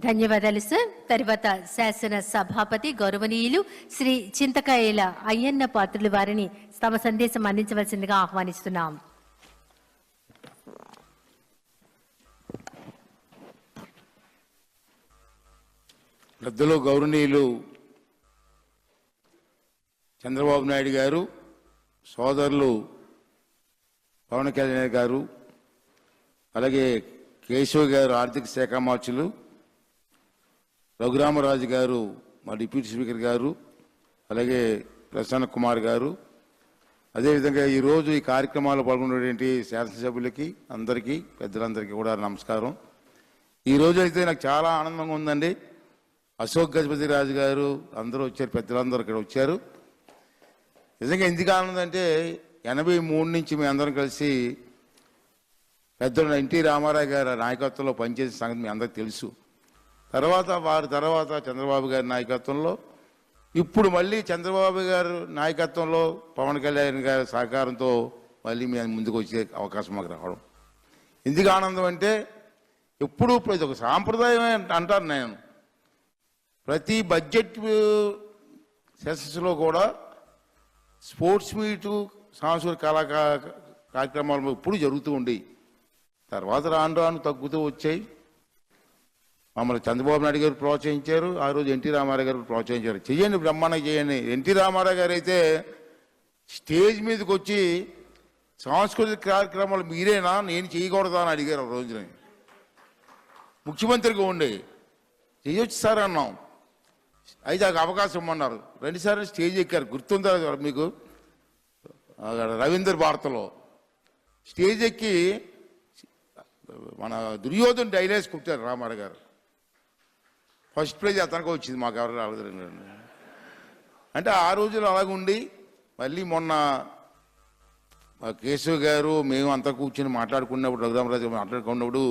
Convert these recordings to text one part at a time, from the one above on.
ధన్యవాదాలు సార్. తర్వాత శాసన సభాపతి గౌరవనీయులు శ్రీ చింతకాయల అయ్యన్న పాత్రులు వారిని తమ సందేశం అందించవలసిందిగా ఆహ్వానిస్తున్నాం. పెద్దలు గౌరవనీయులు చంద్రబాబు నాయుడు గారు, సోదరులు పవన్ కళ్యాణ్ గారు, అలాగే కేశవ్ గారు ఆర్థిక శాఖ మంత్రులు, రఘురామరాజు గారు మా డిప్యూటీ స్పీకర్ గారు, అలాగే ప్రసన్న కుమార్ గారు, అదేవిధంగా ఈరోజు ఈ కార్యక్రమాల్లో పాల్గొనేటువంటి శాసనసభ్యులకి అందరికీ పెద్దలందరికీ కూడా నమస్కారం. ఈరోజు అయితే నాకు చాలా ఆనందంగా ఉందండి. అశోక్ గజపతి రాజు గారు అందరూ వచ్చారు, పెద్దలందరూ ఇక్కడ వచ్చారు. నిజంగా ఎందుకు ఆనందం అంటే 83 నుంచి మీ అందరం కలిసి పెద్దలు ఎన్టీ రామారావు గారి నాయకత్వంలో పనిచేసిన సంగతి మీ అందరికీ తెలుసు. వారి తర్వాత చంద్రబాబు గారి నాయకత్వంలో, ఇప్పుడు మళ్ళీ చంద్రబాబు గారి నాయకత్వంలో పవన్ కళ్యాణ్ గారి సహకారంతో మళ్ళీ మేము ముందుకు వచ్చే అవకాశం మాకు రావడం ఎందుకు ఆనందం అంటే, ఎప్పుడు ఇది ఒక సాంప్రదాయం అంటాను నేను. ప్రతి బడ్జెట్ సెషన్స్లో కూడా స్పోర్ట్స్ మీటు, సాంస్కృతిక కార్యక్రమాలు ఇప్పుడు జరుగుతూ ఉండేవి. తర్వాత రాను రాను తగ్గుతూ వచ్చాయి. మమ్మల్ని చంద్రబాబు నాయుడు గారు ప్రోత్సహించారు, ఆ రోజు ఎన్టీ రామారావు గారు ప్రోత్సహించారు. చెయ్యండి, బ్రహ్మాండంగా చేయండి. ఎన్టీ రామారావు గారు అయితే స్టేజ్ మీదకి వచ్చి సాంస్కృతిక కార్యక్రమాలు మీరేనా, నేను చేయకూడదా అని అడిగారు. ఆ రోజున ముఖ్యమంత్రిగా ఉండే చేయొచ్చు సార్ అన్నాం. అయితే నాకు అవకాశం ఇమ్మన్నారు. 2 సార్లు స్టేజ్ ఎక్కారు, గుర్తుందా మీకు? రవీంద్ర భారతిలో స్టేజ్ ఎక్కి మన దుర్యోధన డైలాగ్స్ కుట్టారు రామారావు గారు. ఫస్ట్ ప్రైజ్ అతనికి వచ్చింది, మాకు ఎవరు రాలేదు. అంటే ఆ రోజులు అలాగుండి మళ్ళీ మొన్న కేశవ్ గారు మేము అంతా కూర్చొని మాట్లాడుకున్నప్పుడు, రఘురామరాజు మాట్లాడుకున్నప్పుడు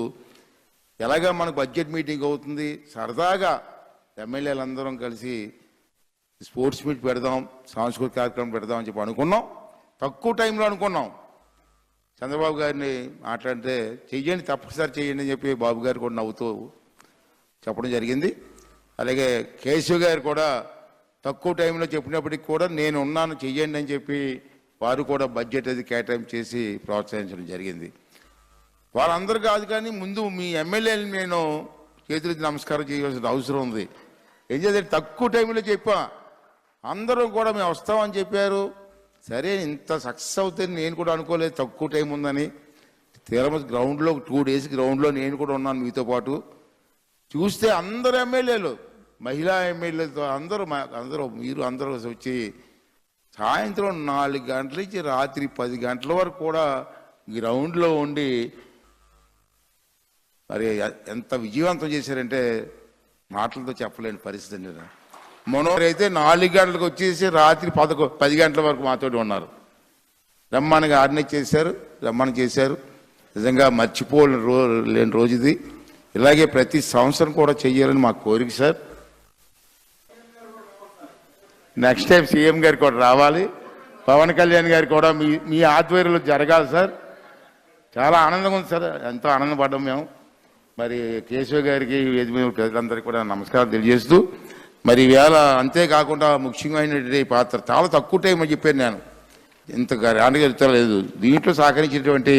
ఎలాగా మనకు బడ్జెట్ మీటింగ్ అవుతుంది, సరదాగా ఎమ్మెల్యేలందరం కలిసి స్పోర్ట్స్ మీట్ పెడదాం, సాంస్కృతిక కార్యక్రమం పెడదాం అని చెప్పి అనుకున్నాం. తక్కువ టైంలో అనుకున్నాం. చంద్రబాబు గారిని మాట్లాడితే చెయ్యండి, తప్పనిసరి చెయ్యండి అని చెప్పి బాబు గారు కూడా నవ్వుతూ చెప్పడం జరిగింది. అలాగే కేశవ్ గారు కూడా తక్కువ టైంలో చెప్పినప్పటికీ కూడా నేను ఉన్నాను, చెయ్యండి అని చెప్పి వారు కూడా బడ్జెట్ అది కేటాయింపు చేసి ప్రోత్సహించడం జరిగింది. వారందరూ కాదు కానీ ముందు మీ ఎమ్మెల్యేలు నేను చేతులెత్తి నమస్కారం చేయవలసిన అవసరం ఉంది. ఏం చేద్దాం, తక్కువ టైంలో చెప్పా, అందరూ కూడా మేము వస్తామని చెప్పారు. సరే, ఇంత సక్సెస్ అవుతుంది నేను కూడా అనుకోలేదు, తక్కువ టైం ఉందని. తిరుమల గ్రౌండ్లో 2 days గ్రౌండ్లో నేను కూడా ఉన్నాను మీతో పాటు. చూస్తే అందరు ఎమ్మెల్యేలు, మహిళా ఎమ్మెల్యేలతో అందరూ మీరు అందరూ వచ్చి సాయంత్రం 4 గంటల నుంచి రాత్రి 10 గంటల వరకు కూడా గ్రౌండ్లో ఉండి మరి ఎంత విజయవంతం చేశారంటే మాటలతో చెప్పలేని పరిస్థితి అండి. మనోహర్ అయితే 4 గంటలకు వచ్చేసి రాత్రి 10 గంటల వరకు మాతోటి ఉన్నారు. రమ్మనగా ఆర్గనైజ్ చేశారు, రమ్మని చేశారు. నిజంగా మర్చిపోలేని రోజు ఇది. ఇలాగే ప్రతి సంవత్సరం కూడా చెయ్యాలని మా కోరిక సార్. నెక్స్ట్ టైం సీఎం గారు కూడా రావాలి, పవన్ కళ్యాణ్ గారు కూడా మీ ఆధ్వర్యంలో జరగాలి సార్. చాలా ఆనందంగా ఉంది సార్, ఎంతో ఆనందపడ్డాం మేము. మరి కేశవ్ గారికి, ప్రజలందరికీ కూడా నమస్కారం తెలియజేస్తూ, మరి వేళ అంతేకాకుండా ముఖ్యమైనటువంటి పాత్ర చాలా తక్కువ టైం అని చెప్పాను నేను, ఇంత గ్రాండ్గా చెప్తలేదు. దీంట్లో సహకరించినటువంటి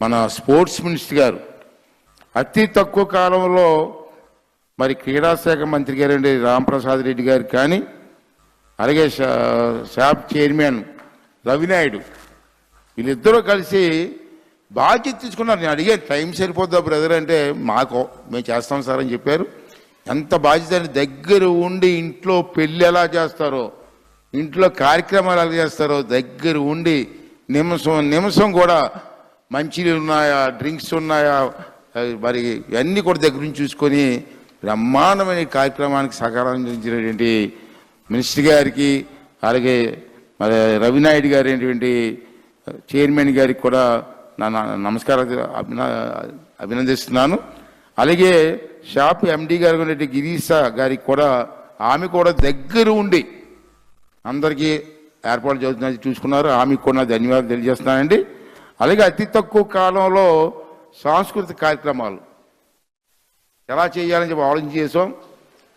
మన స్పోర్ట్స్ మినిస్టర్ గారు అతి తక్కువ కాలంలో మరి క్రీడాశాఖ మంత్రి గారండి రాంప్రసాద్ రెడ్డి గారు కానీ, అలాగే శాప్ చైర్మన్ రవినాయుడు, వీళ్ళిద్దరూ కలిసి బాధ్యత తీసుకున్నారు. నేను అడిగాను, టైం సరిపోద్దా బ్రదర్ అంటే, మేము చేస్తాం సార్ అని చెప్పారు. ఎంత బాధ్యత, దగ్గర ఉండి ఇంట్లో పెళ్ళి ఎలా చేస్తారో, ఇంట్లో కార్యక్రమాలు ఎలా చేస్తారో దగ్గర ఉండి నిమిషం కూడా మంచినీళ్ళు ఉన్నాయా, డ్రింక్స్ ఉన్నాయా, మరి ఇవన్నీ కూడా దగ్గర నుంచి చూసుకొని బ్రహ్మాండమైన కార్యక్రమానికి సహకరించినటువంటి మినిస్టర్ గారికి, అలాగే మరి రవినాయుడు గారు అయినటువంటి చైర్మన్ గారికి కూడా నా నమస్కారాలు అభినందిస్తున్నాను. అలాగే షాప్ ఎండి గారు ఉన్నటువంటి గిరీష గారికి కూడా, ఆమె కూడా దగ్గర ఉండి అందరికీ ఏర్పాటు చేస్తున్నది చూసుకున్నారు. ఆమెకు కూడా ధన్యవాదాలు తెలియజేస్తున్నానండి. అలాగే అతి తక్కువ కాలంలో సాంస్కృతిక కార్యక్రమాలు ఎలా చేయాలని చెప్పి ఆలోచన చేసాం.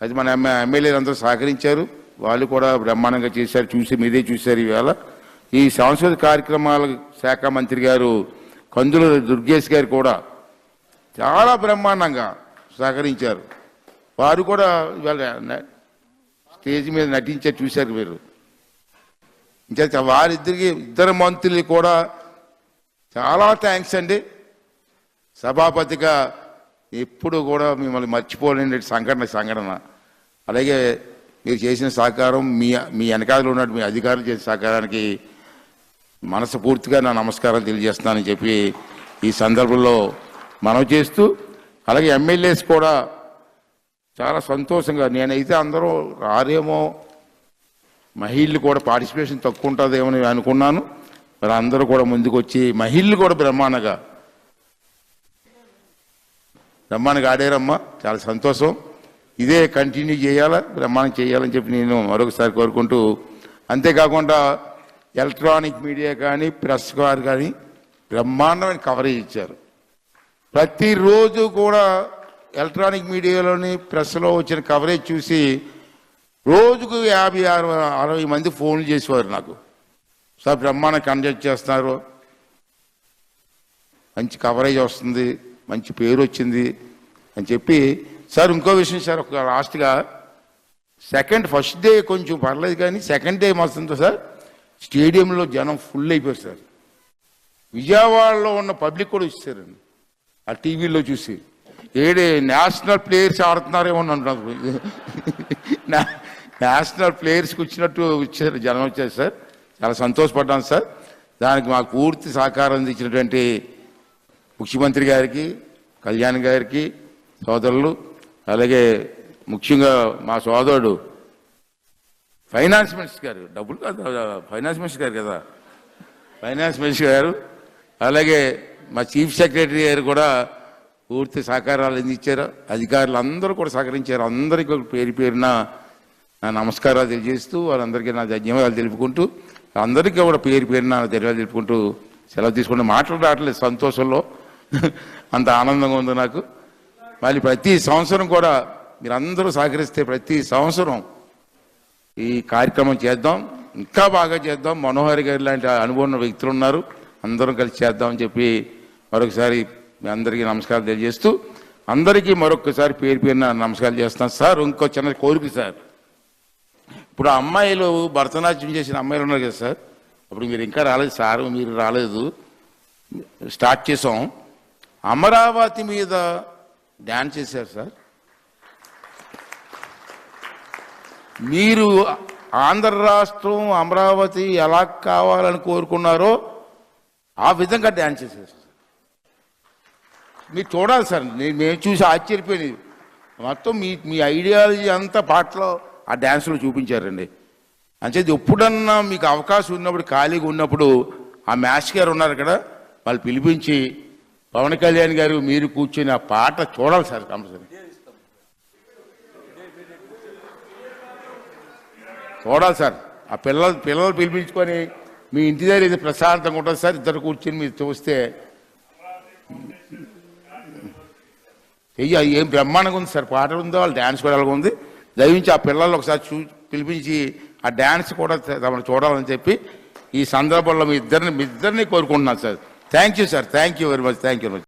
అది మన ఎమ్మెల్యేలు అందరూ సహకరించారు, వాళ్ళు కూడా బ్రహ్మాండంగా చేశారు. మీదే చూశారు. ఈవేళ ఈ సాంస్కృతిక కార్యక్రమాల శాఖ మంత్రి గారు కందుల దుర్గేష్ గారు కూడా చాలా బ్రహ్మాండంగా సహకరించారు. వారు కూడా ఇవాళ స్టేజ్ మీద నటించారు, చూశారు మీరు. ఇంకా వారిద్దరికి ఇద్దరు మంత్రులు కూడా చాలా థ్యాంక్స్ అండి. సభాపతిగా ఎప్పుడు కూడా మిమ్మల్ని మర్చిపోలేని సంఘటన. అలాగే మీరు చేసిన సహకారం, మీ వెనకాలలో ఉన్నట్టు మీ అధికారులు చేసిన సహకారానికి మనస్ఫూర్తిగా నా నమస్కారాలు తెలియజేస్తున్నానని చెప్పి ఈ సందర్భంలో మనవి చేస్తూ, అలాగే ఎమ్మెల్యేస్ కూడా చాలా సంతోషంగా, నేనైతే అందరూ రారేమో, మహిళలు కూడా పార్టిసిపేషన్ తక్కువ ఉంటుందేమో అని అనుకున్నాను. మరి అందరూ కూడా ముందుకు వచ్చి మహిళలు కూడా బ్రహ్మాండంగా ఆడారమ్మా. చాలా సంతోషం. ఇదే కంటిన్యూ చేయాలా, బ్రహ్మాండం చేయాలని చెప్పి నేను మరొకసారి కోరుకుంటూ, అంతేకాకుండా ఎలక్ట్రానిక్ మీడియా కానీ ప్రెస్ వారు కానీ బ్రహ్మాండమైన కవరేజ్ ఇచ్చారు. ప్రతిరోజు కూడా ఎలక్ట్రానిక్ మీడియాలోని ప్రెస్లో వచ్చిన కవరేజ్ చూసి రోజుకు 50-60 మంది ఫోన్లు చేసేవారు నాకు. సార్ బ్రహ్మాండం కండక్ట్ చేస్తున్నారు, మంచి కవరేజ్ వస్తుంది, మంచి పేరు వచ్చింది అని చెప్పి. సార్ ఇంకో విషయం సార్, ఒక లాస్ట్గా ఫస్ట్ డే కొంచెం పర్లేదు, కానీ సెకండ్ డే వస్తుందో సార్ స్టేడియంలో జనం ఫుల్ అయిపోయారు సార్. విజయవాడలో ఉన్న పబ్లిక్ కూడా ఇచ్చారండి ఆ టీవీలో చూసి. నేషనల్ ప్లేయర్స్ ఆడుతున్నారేమో అంటున్నారు. నేషనల్ ప్లేయర్స్కి వచ్చినట్టు ఇచ్చారు, జనం వచ్చారు సార్. చాలా సంతోషపడ్డాను సార్. దానికి మాకు పూర్తి సహకారం అందించినటువంటి ముఖ్యమంత్రి గారికి, కళ్యాణ్ గారికి, సోదరులు, అలాగే ముఖ్యంగా మా సోదరుడు ఫైనాన్స్ మినిస్టర్ గారు, డబ్బులు కాదు ఫైనాన్స్ మినిస్టర్ గారు కదా, ఫైనాన్స్ మినిస్టర్ గారు, అలాగే మా చీఫ్ సెక్రటరీ గారు కూడా పూర్తి సహకారాలు అందించారు. అధికారులు అందరూ కూడా సహకరించారు. అందరికీ పేరు పేరున నా నమస్కారాలు తెలియజేస్తూ, వాళ్ళందరికీ నా ధన్యవాదాలు తెలుపుకుంటూ, అందరికీ కూడా పేరు పేరున ధన్యవాదాలు తెలుపుకుంటూ సెలవు తీసుకుంటూ మాట్లాడట్లేదు. సంతోషంలో అంత ఆనందంగా ఉంది నాకు. మళ్ళీ ప్రతి సంవత్సరం కూడా మీరందరూ సహకరిస్తే ప్రతి సంవత్సరం ఈ కార్యక్రమం చేద్దాం, ఇంకా బాగా చేద్దాం. మనోహర్ గారి లాంటి అనుభవం ఉన్న వ్యక్తులు ఉన్నారు, అందరం కలిసి చేద్దామని చెప్పి మరొకసారి మీ అందరికీ నమస్కారం తెలియజేస్తూ, అందరికీ మరొకసారి పేరు పేరున నమస్కారం చేస్తాను సార్. ఇంకో చిన్న కోరిక సార్, ఇప్పుడు అమ్మాయిలు భరతనాట్యం చేసిన అమ్మాయిలు ఉన్నారు కదా సార్, అప్పుడు మీరు ఇంకా రాలేదు సార్, మీరు రాలేదు, స్టార్ట్ చేసాం. అమరావతి మీద డ్యాన్స్ చేశారు సార్. మీరు ఆంధ్ర రాష్ట్రం అమరావతి ఎలా కావాలని కోరుకున్నారో ఆ విధంగా డ్యాన్స్ చేశారు సార్. మీరు చూడాలి సార్, మేము చూసి ఆశ్చర్యపోయింది. మొత్తం మీ ఐడియాలజీ అంతా పాటలో ఆ డ్యాన్స్లో చూపించారండి. అంచేది ఎప్పుడన్నా మీకు అవకాశం ఉన్నప్పుడు, ఖాళీగా ఉన్నప్పుడు ఆ మ్యాచ్ గారు ఉన్నారు కదా, వాళ్ళు పిలిపించి పవన్ కళ్యాణ్ గారు మీరు కూర్చొని ఆ పాట చూడాలి సార్ కంపల్సరీ. చూడాలి సార్. ఆ పిల్లలు పిలిపించుకొని మీ ఇంటి దగ్గర ఇది ప్రశాంతంగా ఉంటుంది సార్. ఇద్దరు కూర్చొని మీరు చూస్తే ఏం బ్రహ్మాండంగా ఉంది సార్. పాట ఉందో, వాళ్ళు డ్యాన్స్ కూడా అలాగ ఉంది. దయవించి ఆ పిల్లలు ఒకసారి పిలిపించి ఆ డ్యాన్స్ కూడా చూడాలని చెప్పి ఈ సందర్భంలో మీ ఇద్దరిని కోరుకుంటున్నాను sir. Thank you sir, thank you very much, thank you very much.